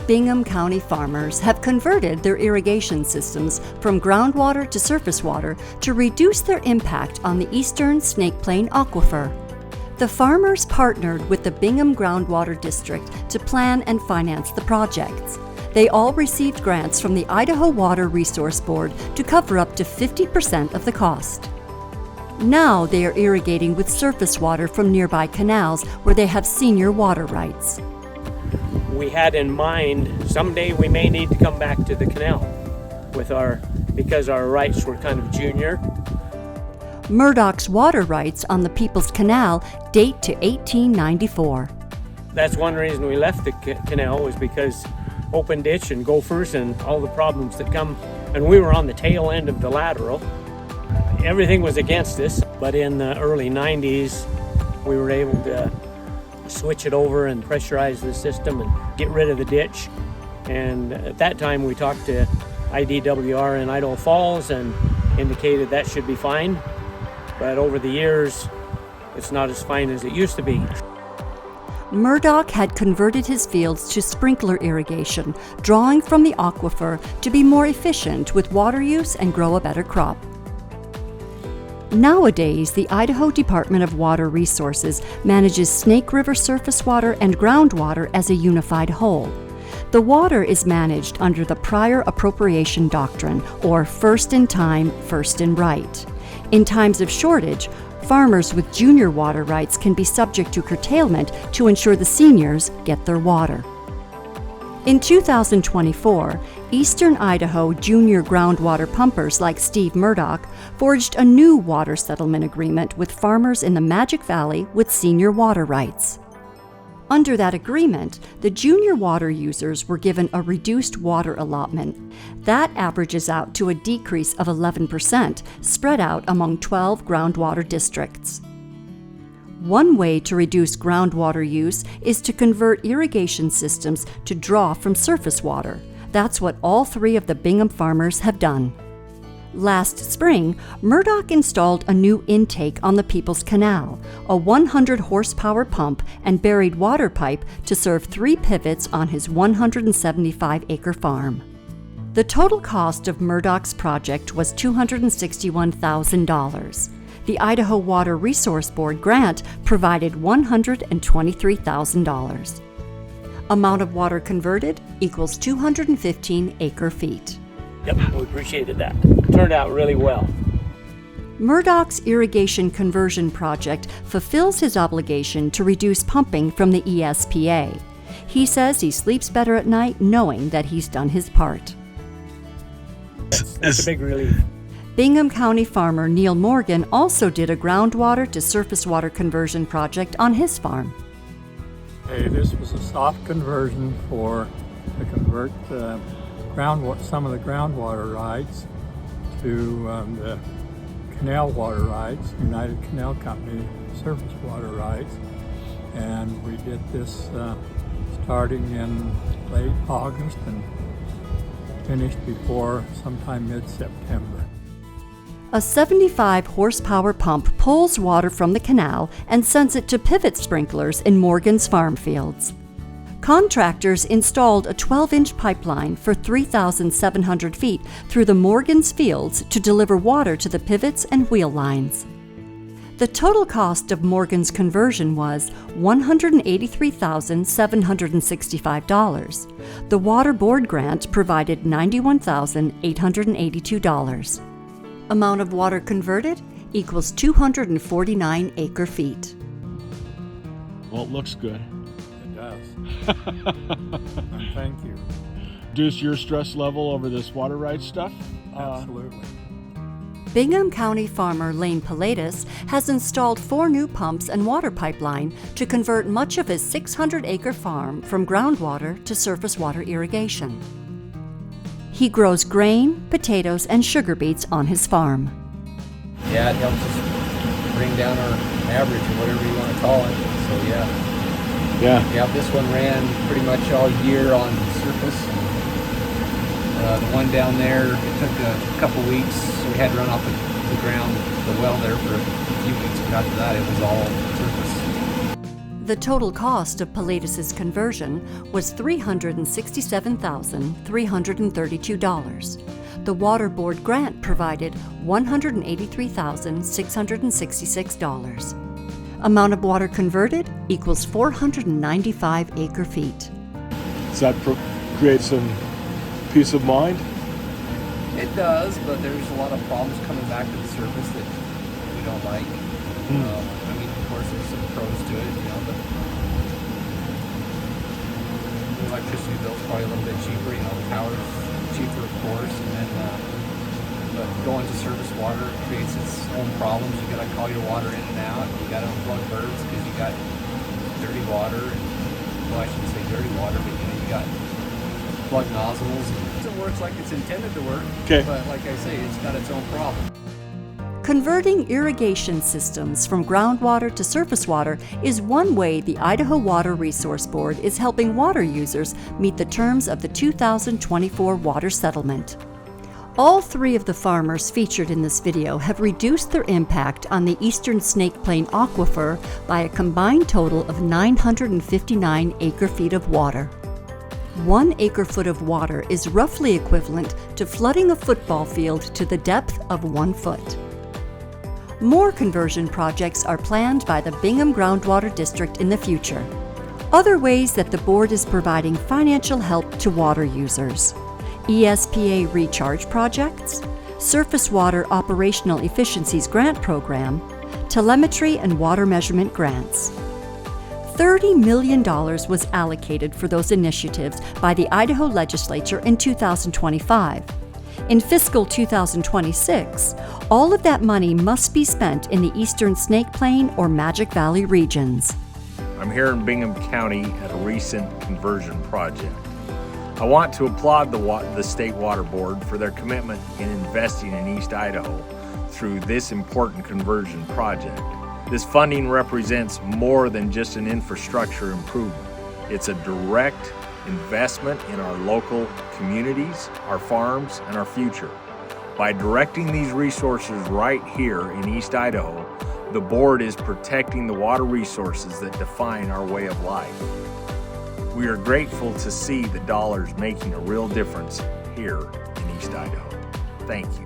Bingham County farmers have converted their irrigation systems from groundwater to surface water to reduce their impact on the Eastern Snake Plain Aquifer. The farmers partnered with the Bingham Groundwater District to plan and finance the projects. They all received grants from the Idaho Water Resource Board to cover up to 50% of the cost. Now they are irrigating with surface water from nearby canals where they have senior water rights. We had in mind someday we may need to come back to the canal because our rights were kind of junior. Murdoch's water rights on the People's Canal date to 1894. That's one reason we left the canal, was because open ditch and gophers and all the problems that come, and we were on the tail end of the lateral. Everything was against us, but in the early 90s we were able to switch it over and pressurize the system and get rid of the ditch. And at that time we talked to IDWR in Idaho Falls and indicated that should be fine. But over the years, it's not as fine as it used to be. Murdoch had converted his fields to sprinkler irrigation, drawing from the aquifer to be more efficient with water use and grow a better crop. Nowadays, the Idaho Department of Water Resources manages Snake River surface water and groundwater as a unified whole. The water is managed under the prior appropriation doctrine, or first in time, first in right. In times of shortage, farmers with junior water rights can be subject to curtailment to ensure the seniors get their water. In 2024, Eastern Idaho junior groundwater pumpers like Steve Murdoch forged a new water settlement agreement with farmers in the Magic Valley with senior water rights. Under that agreement, the junior water users were given a reduced water allotment. That averages out to a decrease of 11%, spread out among 12 groundwater districts. One way to reduce groundwater use is to convert irrigation systems to draw from surface water. That's what all three of the Bingham farmers have done. Last spring, Murdoch installed a new intake on the People's Canal, a 100-horsepower pump and buried water pipe to serve 3 pivots on his 175-acre farm. The total cost of Murdoch's project was $261,000. The Idaho Water Resource Board grant provided $123,000. Amount of water converted equals 215 acre-feet. Yep, we appreciated that. It turned out really well. Murdoch's irrigation conversion project fulfills his obligation to reduce pumping from the ESPA. He says he sleeps better at night knowing that he's done his part. That's a big relief. Bingham County farmer Neil Morgan also did a groundwater to surface water conversion project on his farm. Okay, this was a soft conversion to convert some of the groundwater rights to the canal water rights, United Canal Company surface water rights. And we did this starting in late August and finished before sometime mid-September. A 75-horsepower pump pulls water from the canal and sends it to pivot sprinklers in Morgan's farm fields. Contractors installed a 12-inch pipeline for 3,700 feet through the Morgan's fields to deliver water to the pivots and wheel lines. The total cost of Morgan's conversion was $183,765. The Water Board grant provided $91,882. Amount of water converted equals 249 acre-feet. Well, it looks good. It does. And thank you. Reduce your stress level over this water rights stuff? Absolutely. Bingham County farmer Lane Pilatus has installed 4 new pumps and water pipeline to convert much of his 600-acre farm from groundwater to surface water irrigation. He grows grain, potatoes, and sugar beets on his farm. Yeah, it helps us bring down our average or whatever you want to call it. So yeah, this one ran pretty much all year on surface. The one down there, it took a couple weeks, so we had to run off the ground, the well there for a few weeks, but after that it was all surface. The total cost of Pilatus's conversion was $367,332. The Water Board grant provided $183,666. Amount of water converted equals 495 acre-feet. Does that create some peace of mind? It does, but there's a lot of problems coming back to the surface that we don't like. I mean, of course, there's some pros to it, you know, but the electricity bill's probably a little bit cheaper, you know, the power's cheaper, of course, and then, but going to surface water creates its own problems. You gotta call your water in and out, you gotta unplug birds because you got dirty water, well, I shouldn't say dirty water, but you know, you got plug nozzles. It works like it's intended to work, but like I say, it's got its own problem. Converting irrigation systems from groundwater to surface water is one way the Idaho Water Resource Board is helping water users meet the terms of the 2024 water settlement. All three of the farmers featured in this video have reduced their impact on the Eastern Snake Plain Aquifer by a combined total of 959 acre-feet of water. 1 acre-foot of water is roughly equivalent to flooding a football field to the depth of 1 foot. More conversion projects are planned by the Bingham Groundwater District in the future. Other ways that the board is providing financial help to water users: ESPA recharge projects, Surface Water Operational Efficiencies Grant Program, telemetry and water measurement grants. $30 million was allocated for those initiatives by the Idaho Legislature in 2025. In fiscal 2026, all of that money must be spent in the Eastern Snake Plain or Magic Valley regions. I'm here in Bingham County at a recent conversion project. I want to applaud the State Water Board for their commitment in investing in East Idaho through this important conversion project. This funding represents more than just an infrastructure improvement. It's a direct investment in our local communities, our farms, and our future. By directing these resources right here in East Idaho, the board is protecting the water resources that define our way of life. We are grateful to see the dollars making a real difference here in East Idaho. Thank you.